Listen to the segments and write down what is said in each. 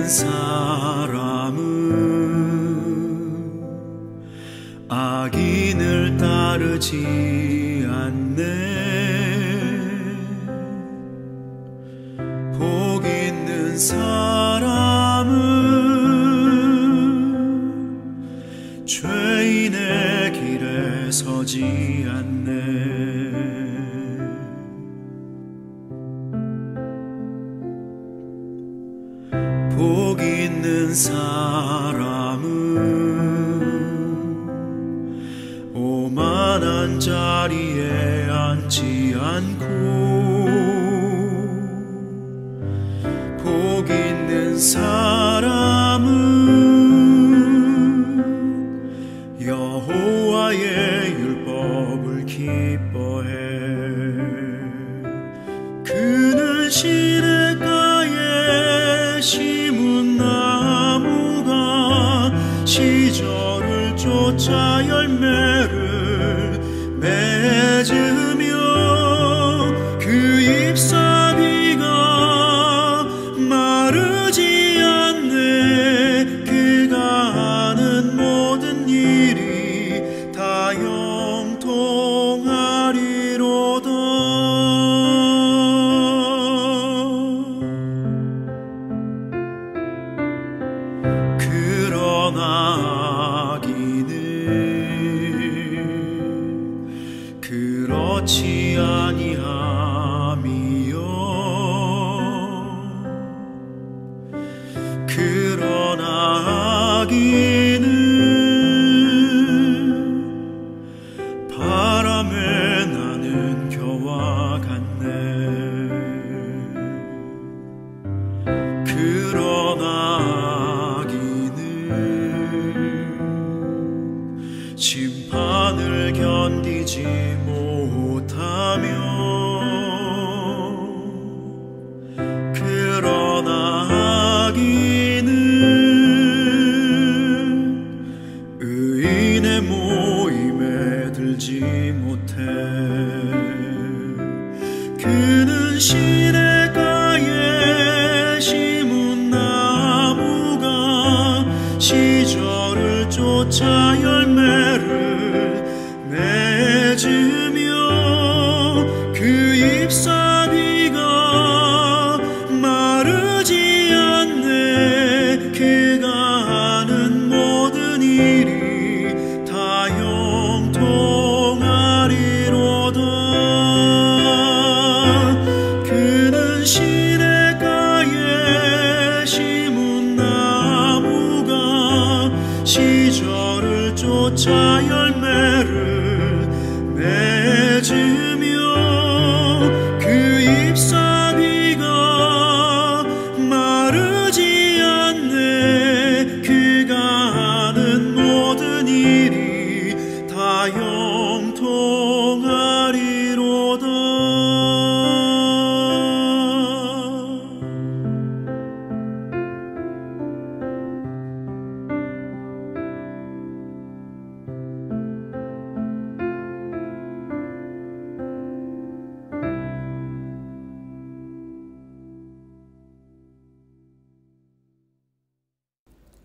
사람은 악인을 따르지 않네. 복 있는 사람은 죄인의 길에 서지 않네. 복 있는 사람은 오만한 자리에 앉지 않고 복 있는 사람은 여호와의 율법을 기뻐해. 그는 시냇가에 심은 나무가 시절을 쫓아 열매를 맺으며 그 잎사귀가 마르지 않네. 그가 하는 모든 일이 다 형통하리로다. 그러나 악인은 그렇지 아니함이요. 그러나 악인은 바람에 나는 겨와 같네. 그러나 악인은 심판을 견디지 못하며 그러나 악인은 의인의 모임에 들지 못해. 그는 시냇가에 심은 나무가 시절을 쫓아 열매를 맺으며 그 잎사귀가 마르지 않네. 그가 하는 모든 일이 다 형통하리로다. 그는 시냇가에 심은 나무가 시절을 쫓아 열매를 맺으며 그 잎사귀가 마르지 않네. 그가 하는 모든 일이 다 형통하리로다.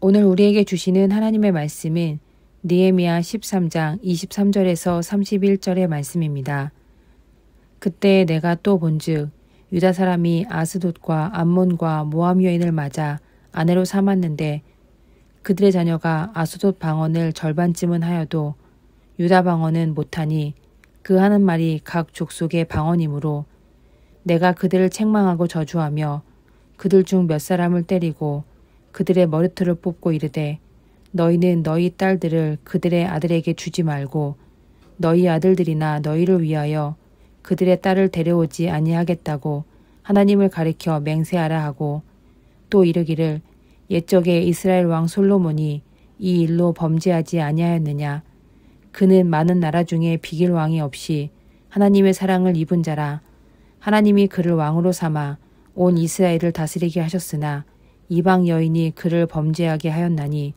오늘 우리에게 주시는 하나님의 말씀은 느헤미야 13장 23절에서 31절의 말씀입니다. 그때 내가 또 본즉 유다 사람이 아스돗과 암몬과 모압 여인을 맞아 아내로 삼았는데 그들의 자녀가 아스돗 방언을 절반쯤은 하여도 유다 방언은 못하니 그 하는 말이 각 족속의 방언이므로 내가 그들을 책망하고 저주하며 그들 중 몇 사람을 때리고 그들의 머리털을 뽑고 이르되 너희는 너희 딸들을 그들의 아들에게 주지 말고 너희 아들들이나 너희를 위하여 그들의 딸을 데려오지 아니하겠다고 하나님을 가리켜 맹세하라 하고 또 이르기를 옛적에 이스라엘 왕 솔로몬이 이 일로 범죄하지 아니하였느냐. 그는 많은 나라 중에 비길 왕이 없이 하나님의 사랑을 입은 자라. 하나님이 그를 왕으로 삼아 온 이스라엘을 다스리게 하셨으나 이방 여인이 그를 범죄하게 하였나니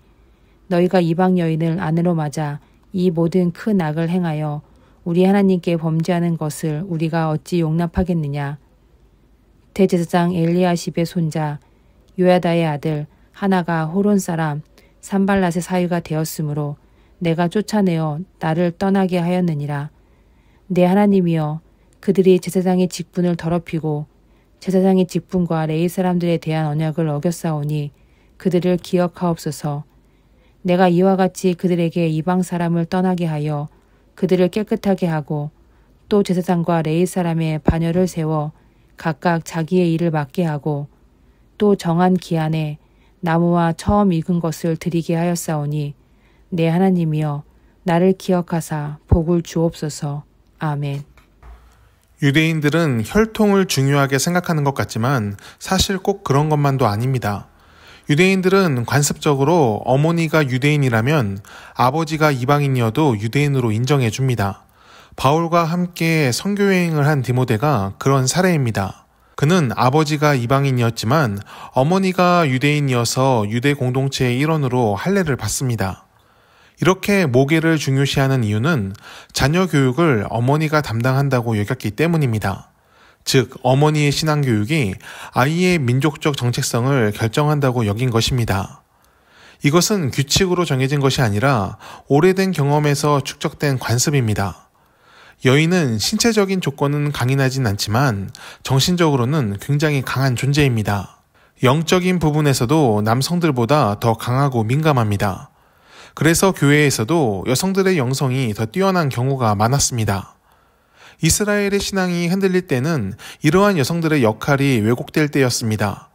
너희가 이방 여인을 아내로 맞아 이 모든 큰 악을 행하여 우리 하나님께 범죄하는 것을 우리가 어찌 용납하겠느냐. 대제사장 엘리야십의 손자 요야다의 아들 하나가 호론 사람 산발랏의 사위가 되었으므로 내가 쫓아내어 나를 떠나게 하였느니라. 내 하나님이여, 그들이 제사장의 직분을 더럽히고 제사장의 직분과 레위 사람들에 대한 언약을 어겼사오니 그들을 기억하옵소서. 내가 이와 같이 그들에게 이방 사람을 떠나게 하여 그들을 깨끗하게 하고 또 제사장과 레위 사람의 반열을 세워 각각 자기의 일을 맡게 하고 또 정한 기한에 나무와 처음 익은 것을 드리게 하였사오니 내 하나님이여, 나를 기억하사 복을 주옵소서. 아멘. 유대인들은 혈통을 중요하게 생각하는 것 같지만 사실 꼭 그런 것만도 아닙니다. 유대인들은 관습적으로 어머니가 유대인이라면 아버지가 이방인이어도 유대인으로 인정해 줍니다. 바울과 함께 선교여행을 한 디모데가 그런 사례입니다. 그는 아버지가 이방인이었지만 어머니가 유대인이어서 유대 공동체의 일원으로 할례를 받습니다. 이렇게 모계를 중요시하는 이유는 자녀 교육을 어머니가 담당한다고 여겼기 때문입니다. 즉, 어머니의 신앙교육이 아이의 민족적 정체성을 결정한다고 여긴 것입니다. 이것은 규칙으로 정해진 것이 아니라 오래된 경험에서 축적된 관습입니다. 여인은 신체적인 조건은 강인하진 않지만 정신적으로는 굉장히 강한 존재입니다. 영적인 부분에서도 남성들보다 더 강하고 민감합니다. 그래서 교회에서도 여성들의 영성이 더 뛰어난 경우가 많았습니다. 이스라엘의 신앙이 흔들릴 때는 이러한 여성들의 역할이 왜곡될 때였습니다.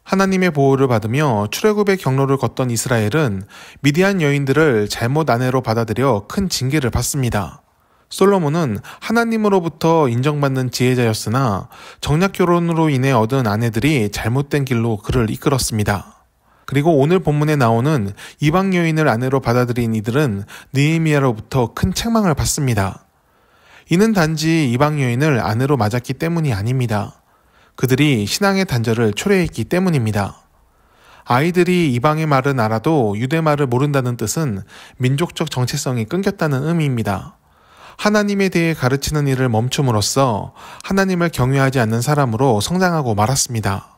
하나님의 보호를 받으며 출애굽의 경로를 걷던 이스라엘은 미디안 여인들을 잘못 아내로 받아들여 큰 징계를 받습니다. 솔로몬은 하나님으로부터 인정받는 지혜자였으나 정략 결혼으로 인해 얻은 아내들이 잘못된 길로 그를 이끌었습니다. 그리고 오늘 본문에 나오는 이방 여인을 아내로 받아들인 이들은 느헤미야로부터 큰 책망을 받습니다. 이는 단지 이방 여인을 아내로 맞았기 때문이 아닙니다. 그들이 신앙의 단절을 초래했기 때문입니다. 아이들이 이방의 말은 알아도 유대 말을 모른다는 뜻은 민족적 정체성이 끊겼다는 의미입니다. 하나님에 대해 가르치는 일을 멈춤으로써 하나님을 경외하지 않는 사람으로 성장하고 말았습니다.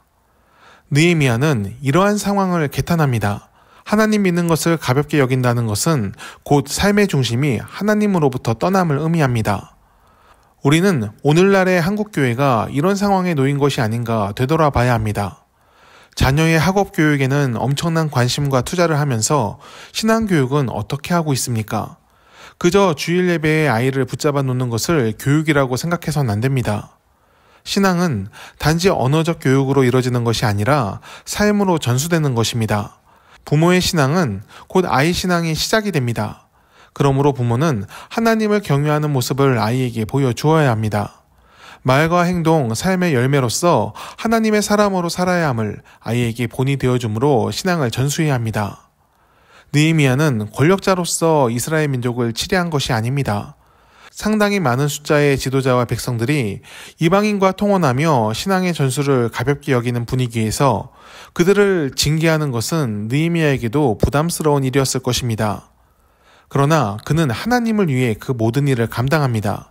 느헤미야는 이러한 상황을 개탄합니다. 하나님 믿는 것을 가볍게 여긴다는 것은 곧 삶의 중심이 하나님으로부터 떠남을 의미합니다. 우리는 오늘날의 한국교회가 이런 상황에 놓인 것이 아닌가 되돌아봐야 합니다. 자녀의 학업 교육에는 엄청난 관심과 투자를 하면서 신앙교육은 어떻게 하고 있습니까? 그저 주일 예배에 아이를 붙잡아 놓는 것을 교육이라고 생각해서는 안 됩니다. 신앙은 단지 언어적 교육으로 이루어지는 것이 아니라 삶으로 전수되는 것입니다. 부모의 신앙은 곧 아이 신앙의 시작이 됩니다. 그러므로 부모는 하나님을 경외하는 모습을 아이에게 보여주어야 합니다. 말과 행동, 삶의 열매로서 하나님의 사람으로 살아야 함을 아이에게 본이 되어주므로 신앙을 전수해야 합니다. 느헤미야는 권력자로서 이스라엘 민족을 치리한 것이 아닙니다. 상당히 많은 숫자의 지도자와 백성들이 이방인과 통혼하며 신앙의 전수를 가볍게 여기는 분위기에서 그들을 징계하는 것은 느헤미야에게도 부담스러운 일이었을 것입니다. 그러나 그는 하나님을 위해 그 모든 일을 감당합니다.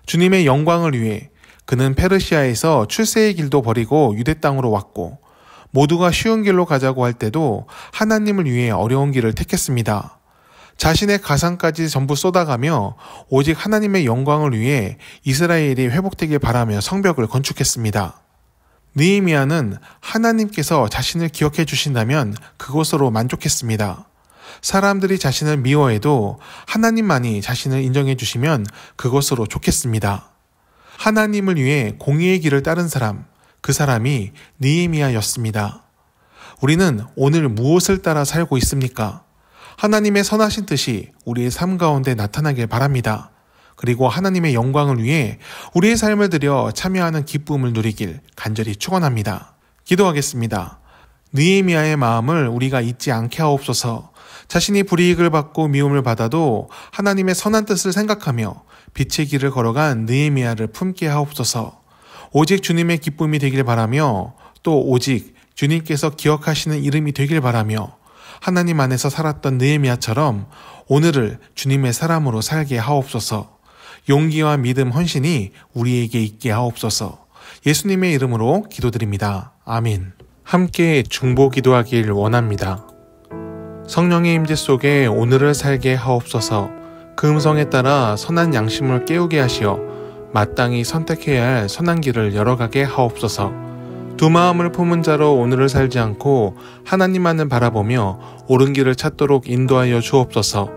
주님의 영광을 위해 그는 페르시아에서 출세의 길도 버리고 유대 땅으로 왔고 모두가 쉬운 길로 가자고 할 때도 하나님을 위해 어려운 길을 택했습니다. 자신의 가상까지 전부 쏟아가며 오직 하나님의 영광을 위해 이스라엘이 회복되길 바라며 성벽을 건축했습니다. 느헤미야는 하나님께서 자신을 기억해 주신다면 그것으로 만족했습니다. 사람들이 자신을 미워해도 하나님만이 자신을 인정해 주시면 그것으로 좋겠습니다. 하나님을 위해 공의의 길을 따른 사람, 그 사람이 느헤미야였습니다. 우리는 오늘 무엇을 따라 살고 있습니까? 하나님의 선하신 뜻이 우리의 삶 가운데 나타나길 바랍니다. 그리고 하나님의 영광을 위해 우리의 삶을 들여 참여하는 기쁨을 누리길 간절히 축원합니다. 기도하겠습니다. 느헤미야의 마음을 우리가 잊지 않게 하옵소서. 자신이 불이익을 받고 미움을 받아도 하나님의 선한 뜻을 생각하며 빛의 길을 걸어간 느헤미야를 품게 하옵소서. 오직 주님의 기쁨이 되길 바라며 또 오직 주님께서 기억하시는 이름이 되길 바라며 하나님 안에서 살았던 느헤미야처럼 오늘을 주님의 사람으로 살게 하옵소서. 용기와 믿음, 헌신이 우리에게 있게 하옵소서. 예수님의 이름으로 기도드립니다. 아멘. 함께 중보 기도하길 원합니다. 성령의 임재 속에 오늘을 살게 하옵소서. 그 음성에 따라 선한 양심을 깨우게 하시어 마땅히 선택해야 할 선한 길을 열어가게 하옵소서. 두 마음을 품은 자로 오늘을 살지 않고 하나님만을 바라보며 옳은 길을 찾도록 인도하여 주옵소서.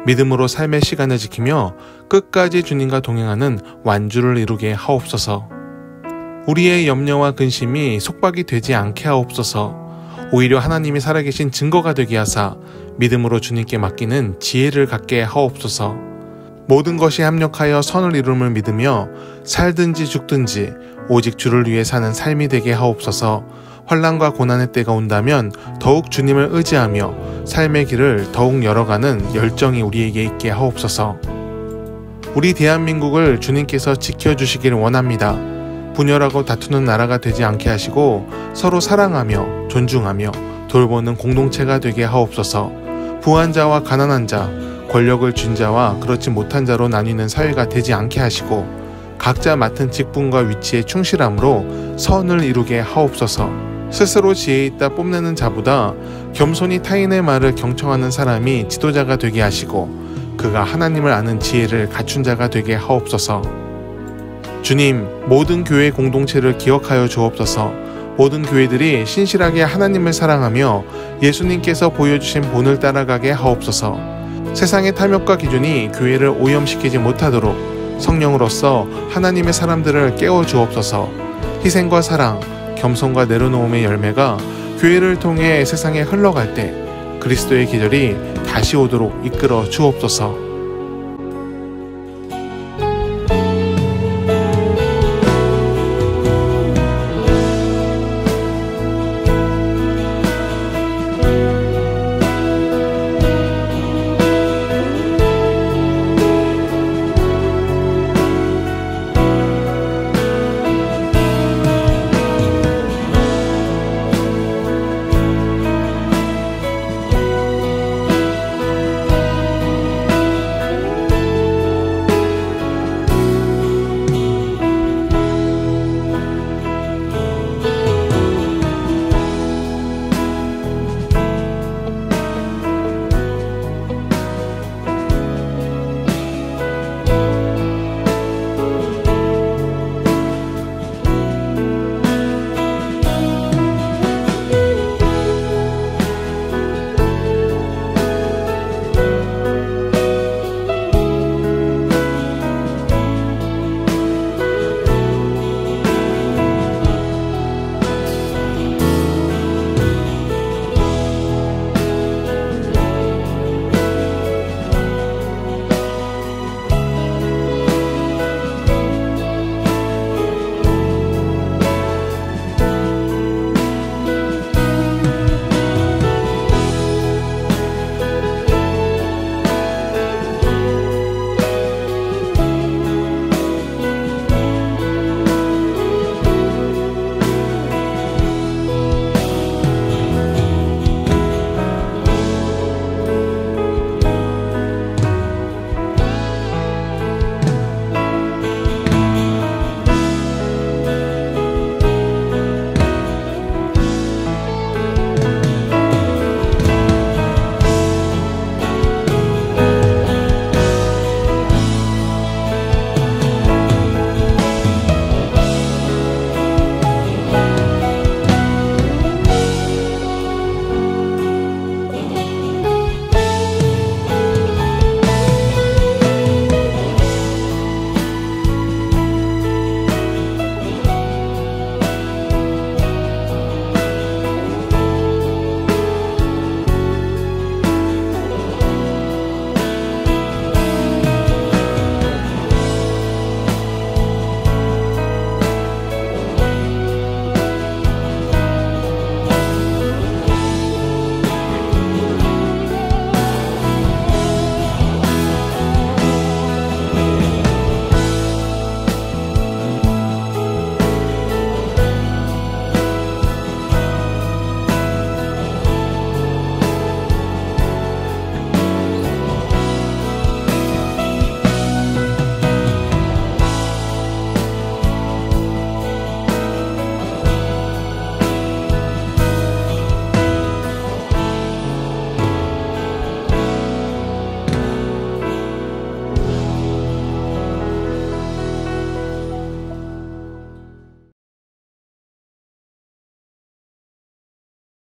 믿음으로 삶의 시간을 지키며 끝까지 주님과 동행하는 완주를 이루게 하옵소서. 우리의 염려와 근심이 속박이 되지 않게 하옵소서. 오히려 하나님이 살아계신 증거가 되게 하사 믿음으로 주님께 맡기는 지혜를 갖게 하옵소서. 모든 것이 합력하여 선을 이룸을 믿으며 살든지 죽든지 오직 주를 위해 사는 삶이 되게 하옵소서. 환난과 고난의 때가 온다면 더욱 주님을 의지하며 삶의 길을 더욱 열어가는 열정이 우리에게 있게 하옵소서. 우리 대한민국을 주님께서 지켜주시길 원합니다. 분열하고 다투는 나라가 되지 않게 하시고 서로 사랑하며 존중하며 돌보는 공동체가 되게 하옵소서. 부한 자와 가난한 자, 권력을 쥔 자와 그렇지 못한 자로 나뉘는 사회가 되지 않게 하시고 각자 맡은 직분과 위치에 충실함으로 선을 이루게 하옵소서. 스스로 지혜 있다 뽐내는 자보다 겸손히 타인의 말을 경청하는 사람이 지도자가 되게 하시고 그가 하나님을 아는 지혜를 갖춘 자가 되게 하옵소서. 주님, 모든 교회 공동체를 기억하여 주옵소서. 모든 교회들이 신실하게 하나님을 사랑하며 예수님께서 보여주신 본을 따라가게 하옵소서. 세상의 탐욕과 기준이 교회를 오염시키지 못하도록 성령으로서 하나님의 사람들을 깨워 주옵소서. 희생과 사랑, 겸손과 내려놓음의 열매가 교회를 통해 세상에 흘러갈 때 그리스도의 계절이 다시 오도록 이끌어 주옵소서.